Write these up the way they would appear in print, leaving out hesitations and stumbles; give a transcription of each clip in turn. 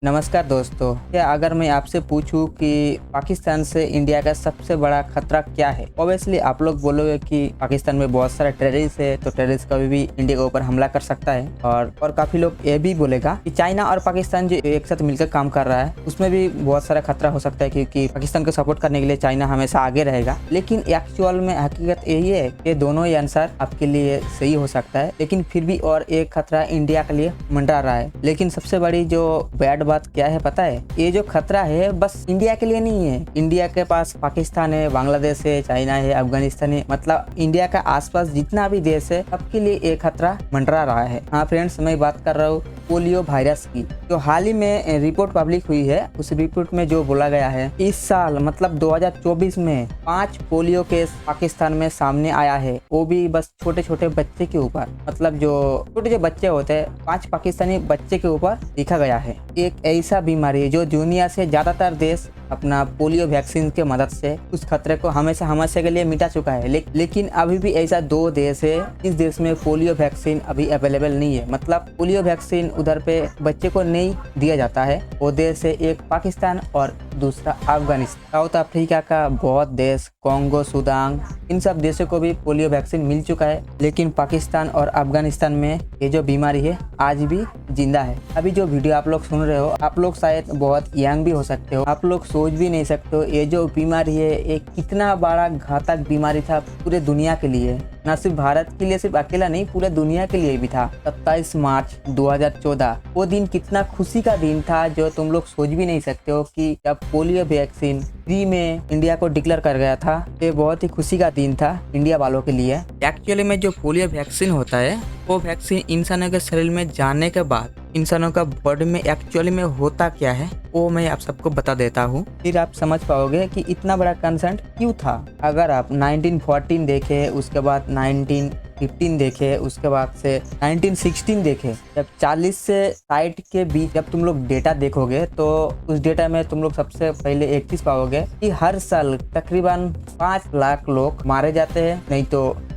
नमस्कार दोस्तों। क्या अगर मैं आपसे पूछूं कि पाकिस्तान से इंडिया का सबसे बड़ा खतरा क्या है? ऑब्वियसली आप लोग बोलोगे कि पाकिस्तान में बहुत सारा टेररिस्ट है, तो टेररिस्ट कभी भी इंडिया के ऊपर हमला कर सकता है। और काफी लोग ये भी बोलेगा कि चाइना और पाकिस्तान जो एक साथ मिलकर काम कर रहा है उसमें भी बहुत सारा खतरा हो सकता है, क्योंकि पाकिस्तान को सपोर्ट करने के लिए चाइना हमेशा आगे रहेगा। लेकिन एक्चुअल में हकीकत यही है कि दोनों ही आंसर आपके लिए सही हो सकता है, लेकिन फिर भी और एक खतरा इंडिया के लिए मंडरा रहा है। लेकिन सबसे बड़ी जो बैड बात क्या है पता है? ये जो खतरा है बस इंडिया के लिए नहीं है। इंडिया के पास पाकिस्तान है, बांग्लादेश है, चाइना है, अफगानिस्तान है, मतलब इंडिया का आसपास जितना भी देश है सबके लिए ये खतरा मंडरा रहा है। हाँ फ्रेंड्स, मैं बात कर रहा हूँ पोलियो वायरस की। जो हाल ही में रिपोर्ट पब्लिक हुई है, उस रिपोर्ट में जो बोला गया है इस साल मतलब 2024 में 5 पोलियो केस पाकिस्तान में सामने आया है, वो भी बस छोटे छोटे बच्चे के ऊपर। मतलब जो छोटे जो बच्चे होते हैं 5 पाकिस्तानी बच्चे के ऊपर देखा गया है। एक ऐसा बीमारी है जो दुनिया से ज्यादातर देश अपना पोलियो वैक्सीन के मदद से उस खतरे को हमेशा के लिए मिटा चुका है। लेकिन अभी भी ऐसा 2 देश है, इस देश में पोलियो वैक्सीन अभी अवेलेबल नहीं है। मतलब पोलियो वैक्सीन उधर पे बच्चे को नहीं दिया जाता है। वो देश है एक पाकिस्तान और दूसरा अफगानिस्तान। साउथ अफ्रीका का बहुत देश, कॉन्गो, सूडान, इन सब देशों को भी पोलियो वैक्सीन मिल चुका है। लेकिन पाकिस्तान और अफगानिस्तान में ये जो बीमारी है आज भी जिंदा है। अभी जो वीडियो आप लोग सुन रहे हो, आप लोग शायद बहुत यंग भी हो सकते हो, आप लोग सोच भी नहीं सकते हो ये जो बीमारी है एक कितना बड़ा घातक बीमारी था पूरे दुनिया के लिए। न सिर्फ भारत के लिए, सिर्फ अकेला नहीं, पूरे दुनिया के लिए भी था। 27 मार्च 2014 वो दिन कितना खुशी का दिन था जो तुम लोग सोच भी नहीं सकते हो कि जब पोलियो वैक्सीन फ्री में इंडिया को डिक्लेयर कर गया था। ये बहुत ही खुशी का दिन था इंडिया वालों के लिए। एक्चुअली में जो पोलियो वैक्सीन होता है वो वैक्सीन इंसानों के शरीर में जाने के बाद इंसानों का बॉडी में एक्चुअली में होता क्या है वो मैं आप सबको बता देता हूँ, फिर आप समझ पाओगे कि इतना बड़ा कंसर्न क्यों था। अगर आप 1914 देखे, उसके बाद 1915 देखे, उसके बाद से 1916 देखे, जब 40 से 60 के बीच जब तुम लोग डेटा देखोगे तो उस डेटा में तुम लोग सबसे पहले एक चीज पाओगे कि हर साल तकरीबन 5 लाख लोग मारे जाते हैं,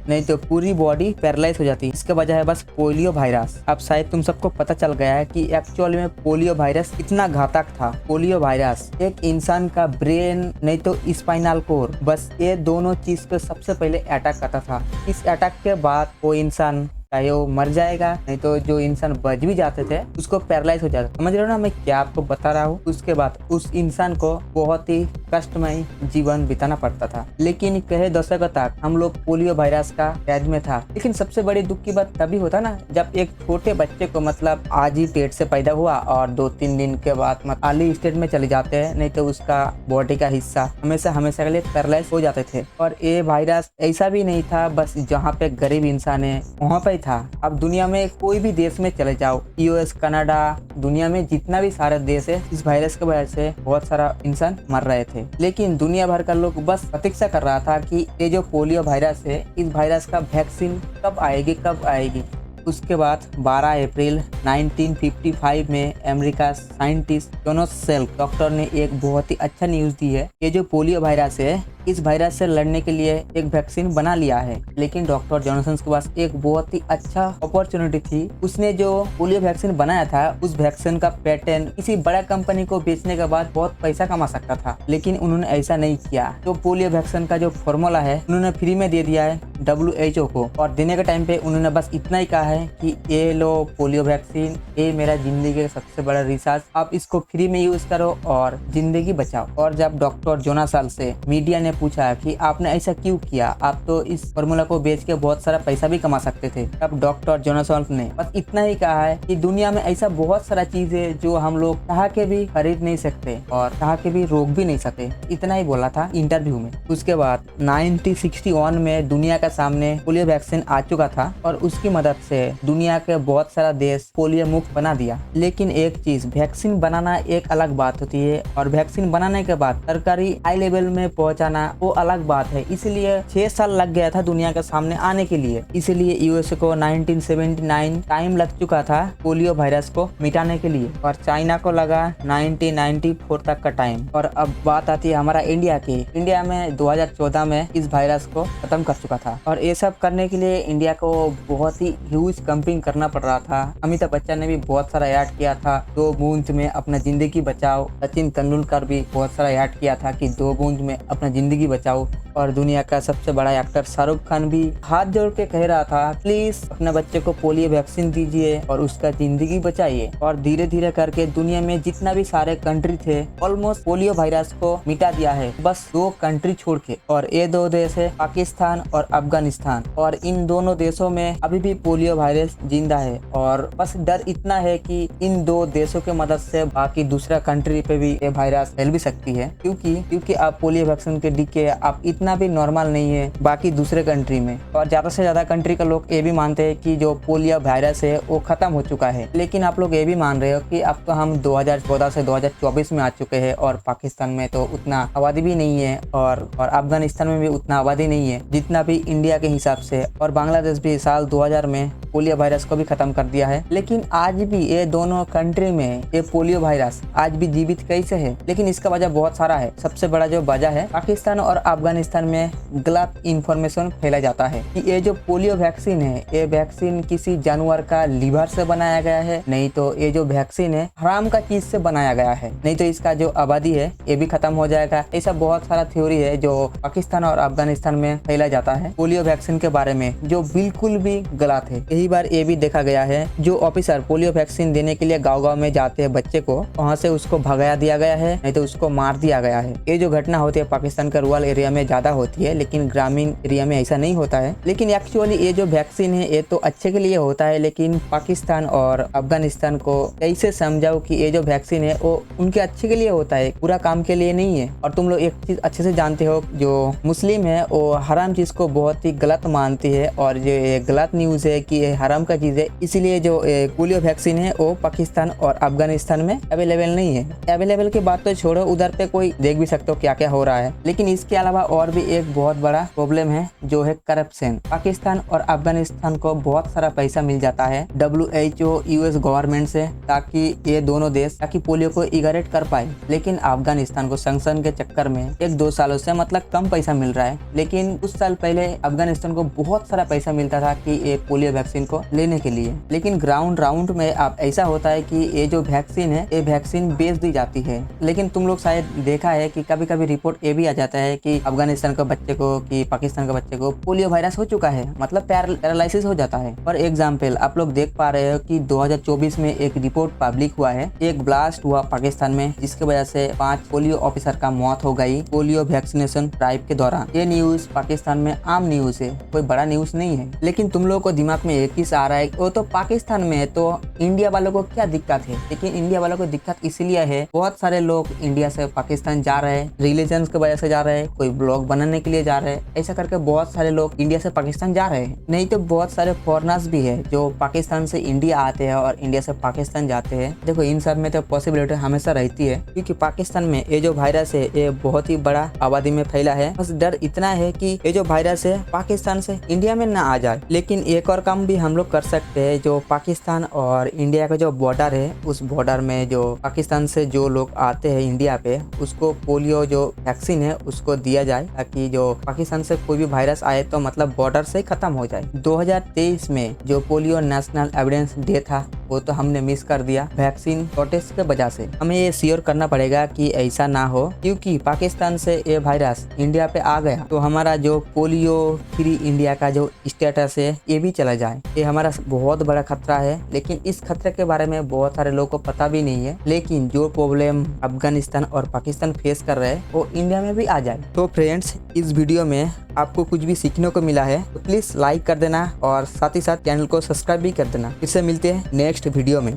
नहीं तो पूरी बॉडी पैरालाइज हो जाती है। इसका वजह है बस पोलियो वायरस। अब शायद तुम सबको पता चल गया है कि एक्चुअली में पोलियो वायरस कितना घातक था। पोलियो वायरस एक इंसान का ब्रेन नहीं तो स्पाइनल कोर, बस ये दोनों चीज पे सबसे पहले अटैक करता था। इस अटैक के बाद वो इंसान चाहे वो मर जाएगा, नहीं तो जो इंसान बच भी जाते थे उसको पैरालाइज हो जाता। समझ रहे हो ना मैं क्या आपको बता रहा हूँ? उसके बाद उस इंसान को बहुत ही कष्टमय जीवन बिताना पड़ता था। लेकिन कई दशकों तक हम लोग पोलियो वायरस का कैद में था। लेकिन सबसे बड़ी दुख की बात तभी होता ना जब एक छोटे बच्चे को मतलब आज ही पेट से पैदा हुआ और 2-3 दिन के बाद अर्ली स्टेज में चले जाते हैं, नहीं तो उसका बॉडी का हिस्सा हमेशा के लिए पैरालाइज हो जाते थे। और ये वायरस ऐसा भी नहीं था बस जहाँ पे गरीब इंसान है वहाँ पे था। अब दुनिया में कोई भी देश में चले जाओ, यूएस, कनाडा, दुनिया में जितना भी सारे देश है, इस वायरस की वजह से बहुत सारा इंसान मर रहे थे। लेकिन दुनिया भर का लोग बस प्रतीक्षा कर रहा था कि ये जो पोलियो वायरस है, इस वायरस का वैक्सीन कब आएगी। उसके बाद 12 अप्रैल 1955 में अमेरिका साइंटिस्ट जोनास सेल्क डॉक्टर ने एक बहुत ही अच्छा न्यूज दी है। ये जो पोलियो वायरस है, इस वायरस से लड़ने के लिए एक वैक्सीन बना लिया है। लेकिन डॉक्टर जॉनसन के पास एक बहुत ही अच्छा अपॉर्चुनिटी थी। उसने जो पोलियो वैक्सीन बनाया था उस वैक्सीन का पेटेंट किसी बड़ा कंपनी को बेचने के बाद बहुत पैसा कमा सकता था। लेकिन उन्होंने ऐसा नहीं किया। जो पोलियो वैक्सीन का जो फॉर्मूला है उन्होंने फ्री में दे दिया है WHO को। और देने के टाइम पे उन्होंने बस इतना ही कहा है कि ये लो पोलियो वैक्सीन, ये मेरा जिंदगी का सबसे बड़ा रिसर्च, आप इसको फ्री में यूज करो और जिंदगी बचाओ। और जब डॉक्टर जोनासन से मीडिया ने पूछा कि आपने ऐसा क्यों किया, आप तो इस फॉर्मूला को बेच के बहुत सारा पैसा भी कमा सकते थे, तब डॉक्टर जोनासन ने बस इतना ही कहा है कि दुनिया में ऐसा बहुत सारा चीज है जो हम लोग चाह के भी खरीद नहीं सकते और चाह के भी रोक भी नहीं सकते। इतना ही बोला था इंटरव्यू में। उसके बाद 1961 में दुनिया के सामने पोलियो वैक्सीन आ चुका था और उसकी मदद से दुनिया के बहुत सारा देश पोलियो मुक्त बना दिया। लेकिन एक चीज, वैक्सीन बनाना एक अलग बात होती है और वैक्सीन बनाने के बाद सरकारी हाई लेवल में पहुंचाना वो अलग बात है। इसलिए 6 साल लग गया था दुनिया के सामने आने के लिए। इसलिए यूएसए को 1979 टाइम लग चुका था पोलियो वायरस को मिटाने के लिए, और चाइना को लगा 1994 तक का टाइम। और अब बात आती है हमारा इंडिया की। इंडिया में 2014 में इस वायरस को खत्म कर चुका था, और ये सब करने के लिए इंडिया को बहुत ही ह्यूज कैंपेन करना पड़ रहा था। अमिताभ बच्चन ने भी बहुत सारा ऐड किया था, 2 बूंद में अपना जिंदगी बचाओ। सचिन तेंदुलकर भी बहुत सारा ऐड किया था कि 2 बूंद में अपना जिंदगी बचाओ। और दुनिया का सबसे बड़ा एक्टर शाहरुख खान भी हाथ जोड़ के कह रहा था, प्लीज अपने बच्चे को पोलियो वैक्सीन दीजिए और उसका जिंदगी बचाइए। और धीरे धीरे करके दुनिया में जितना भी सारे कंट्री थे ऑलमोस्ट पोलियो वायरस को मिटा दिया है, बस 2 कंट्री छोड़ के। और ये 2 देश है पाकिस्तान और अफगानिस्तान। और इन दोनों देशों में अभी भी पोलियो वायरस जिंदा है, और बस डर इतना है कि इन 2 देशों के मदद से बाकी दूसरा कंट्री पे भी ये वायरस फैल भी सकती है, क्योंकि आप पोलियो वैक्सीन के डीके आप इतना भी नॉर्मल नहीं है बाकी दूसरे कंट्री में। और ज्यादा से ज्यादा कंट्री के लोग ये भी मानते हैं कि जो पोलियो वायरस है वो खत्म हो चुका है। लेकिन आप लोग ये भी मान रहे हो कि अब तो हम 2014 से 2024 में आ चुके हैं, और पाकिस्तान में तो उतना आबादी भी नहीं है, और अफगानिस्तान में भी उतना आबादी नहीं है जितना भी इंडिया के हिसाब से। और बांग्लादेश भी साल 2000 में पोलियो वायरस को भी खत्म कर दिया है। लेकिन आज भी ये दोनों कंट्री में ये पोलियो वायरस आज भी जीवित कैसे है? लेकिन इसका वजह बहुत सारा है। सबसे बड़ा जो वजह है, पाकिस्तान और अफगानिस्तान में गलत इंफॉर्मेशन फैला जाता है कि ये जो पोलियो वैक्सीन है, ये वैक्सीन किसी जानवर का लीवर से बनाया गया है, नहीं तो ये जो वैक्सीन है हराम का चीज से बनाया गया है, नहीं तो इसका जो आबादी है ये भी खत्म हो जाएगा। ऐसा बहुत सारा थ्योरी है जो पाकिस्तान और अफगानिस्तान में फैला जाता है पोलियो वैक्सीन के बारे में, जो बिल्कुल भी गलत है। यही बार ये भी देखा गया है, जो ऑफिसर पोलियो वैक्सीन देने के लिए गाँव-गाँव में जाते हैं बच्चे को, वहाँ से उसको भगाया दिया गया है, नहीं तो उसको मार दिया गया है। ये जो घटना होती है पाकिस्तान के रूरल एरिया में ज्यादा होती है, लेकिन ग्रामीण एरिया में ऐसा नहीं होता है। लेकिन एक्चुअली ये जो वैक्सीन है ये तो अच्छे के लिए होता है, लेकिन पाकिस्तान और अफगानिस्तान को कैसे समझाओ कि ये जो वैक्सीन है वो उनके अच्छे के लिए होता है, पूरा काम के लिए नहीं है। और तुम लोग एक चीज अच्छे से जानते हो, जो मुस्लिम है वो हराम चीज को बहुत ही गलत मानती है, और जो ये गलत न्यूज है कि ये हराम का चीज है, इसीलिए जो पोलियो वैक्सीन है वो पाकिस्तान और अफगानिस्तान में अवेलेबल नहीं है। अवेलेबल की बात तो छोड़ो, उधर पे कोई देख भी सकते हो क्या क्या हो रहा है। लेकिन इसके अलावा और भी एक बहुत बड़ा प्रॉब्लम है जो है करप्शन। पाकिस्तान और अफगानिस्तान को बहुत सारा पैसा मिल जाता है WHO US गवर्नमेंट से, ताकि ये दोनों देश पोलियो को इगरेट कर पाए। लेकिन अफगानिस्तान को सैंक्शन के चक्कर में 1-2 सालों से मतलब कम पैसा मिल रहा है। लेकिन कुछ साल पहले अफगानिस्तान को बहुत सारा पैसा मिलता था कि ये पोलियो वैक्सीन को लेने के लिए। लेकिन ग्राउंड राउंड में अब ऐसा होता है कि ये जो वैक्सीन है ये वैक्सीन बेच दी जाती है। लेकिन तुम लोग शायद देखा है कि कभी कभी रिपोर्ट ये भी आ जाता है कि अफगानिस्तान के बच्चे को कि पाकिस्तान के बच्चे को पोलियो वायरस हो चुका है, मतलब पैरालिसिस हो जाता है। फॉर एग्जाम्पल आप लोग देख पा रहे हो कि 2024 में एक रिपोर्ट पब्लिक हुआ है, एक ब्लास्ट हुआ पाकिस्तान में जिसकी वजह से 5 पोलियो ऑफिसर का मौत हो गई पोलियो वैक्सीनेशन ड्राइव के दौरान। ये न्यूज पाकिस्तान में आम न्यूज है, कोई बड़ा न्यूज नहीं है। लेकिन तुम लोगों को दिमाग में एक ही आ रहा है, वो तो पाकिस्तान में है तो इंडिया वालों को क्या दिक्कत है? लेकिन इंडिया वालों को दिक्कत इसलिए है, बहुत सारे लोग इंडिया से पाकिस्तान जा रहे हैं, रिलीजन की वजह से जा रहे हैं, कोई ब्लॉग बनाने के लिए जा रहे हैं, ऐसा करके बहुत सारे लोग इंडिया से पाकिस्तान जा रहे हैं। नहीं तो बहुत सारे फॉरेनर्स भी है जो पाकिस्तान से इंडिया आते हैं और इंडिया से पाकिस्तान जाते हैं। देखो इन सब में तो पॉसिबिलिटी हमेशा रहती है, क्योंकि पाकिस्तान में ये जो वायरस है ये बहुत ही बड़ा आबादी में फैला है। बस डर इतना है कि ये जो वायरस है पाकिस्तान से इंडिया में ना आ जाए। लेकिन एक और काम भी हम लोग कर सकते हैं, जो पाकिस्तान और इंडिया का जो बॉर्डर है, उस बॉर्डर में जो पाकिस्तान से जो लोग आते हैं इंडिया पे, उसको पोलियो जो वैक्सीन है उसको दिया जाए, ताकि जो पाकिस्तान से कोई भी वायरस आए तो मतलब बॉर्डर से खत्म हो जाए। 2023 में जो पोलियो नेशनल एविडेंस डे था वो तो हमने मिस कर दिया वैक्सीन शॉर्टेज के वजह से। हमें ये श्योर करना पड़ेगा कि ऐसा ना हो, क्योंकि पाकिस्तान से ये वायरस इंडिया पे आ गया तो हमारा जो पोलियो फ्री इंडिया का जो स्टेटस है ये भी चला जाए। ये हमारा बहुत बड़ा खतरा है, लेकिन इस खतरे के बारे में बहुत सारे लोगों को पता भी नहीं है। लेकिन जो प्रॉब्लम अफगानिस्तान और पाकिस्तान फेस कर रहे हैं वो इंडिया में भी आ जाए। तो फ्रेंड्स, इस वीडियो में आपको कुछ भी सीखने को मिला है तो प्लीज लाइक कर देना और साथ ही साथ चैनल को सब्सक्राइब भी कर देना। फिर से मिलते हैं नेक्स्ट वीडियो में।